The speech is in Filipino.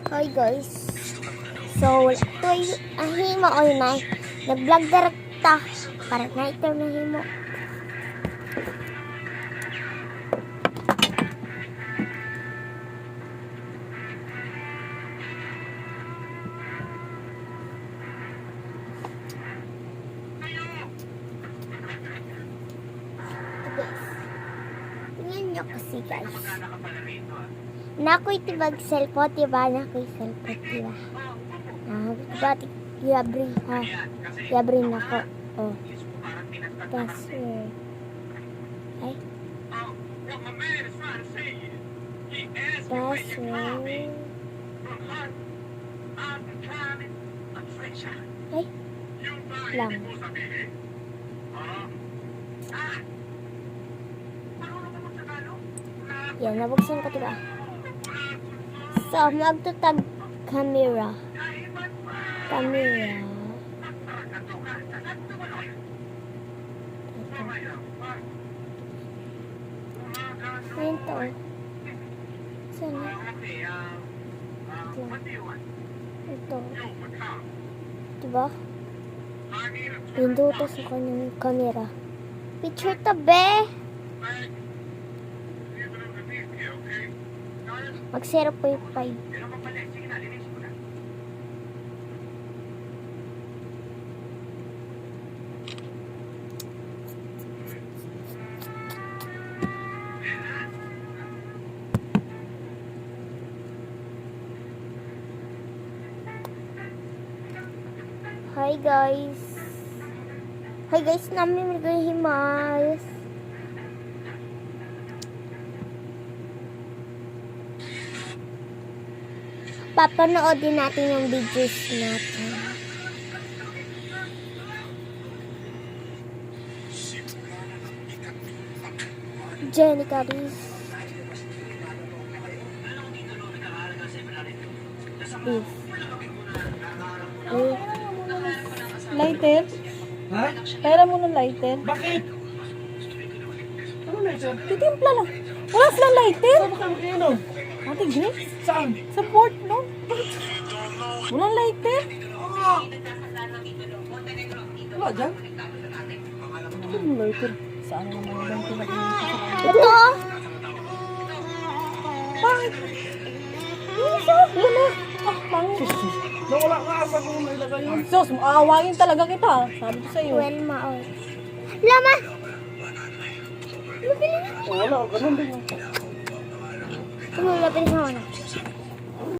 Hi guys. So, toy ahimo oy na. Nag-vlog direkta para na ito na himo. Tingnan nyo kasi guys. Nako'y tibag cellphone, diba? Nako'y cellphone, diba? Diba? Yabri, ha? Yabri na ko. Oh. Password. Ay. Password. Ay. Lang. Yan, nabuksan ko diba? So, magtutag camera. Camera. Ayun to. Sana. Ito. Diba? Pindutas ako ng camera. Picture to be. Mag 0.5. Hi guys. Hi guys, namin maghihimas. Papanoodin natin yung videos natin. Jenica Riz. This. Lighter? Ha? Pera mo ng lighter? Bakit? Ano na ito? Titimpla lang. Wala silang lighter? Saan ba kayo makiinom? Ate Grace? Saan? Sa port, no? Walang lighter? Wala dyan? Ano yung lighter? Saan naman yung pinag-iinit? Ito. Bakit? Isa? Wala. Ah, pangit. Nawala nga asa kung nailagay yun. Sos, aawain talaga kita. Sabi ko sa'yo. Well, maoy. Lama. Wala, ganun din. Tumulapin sa una.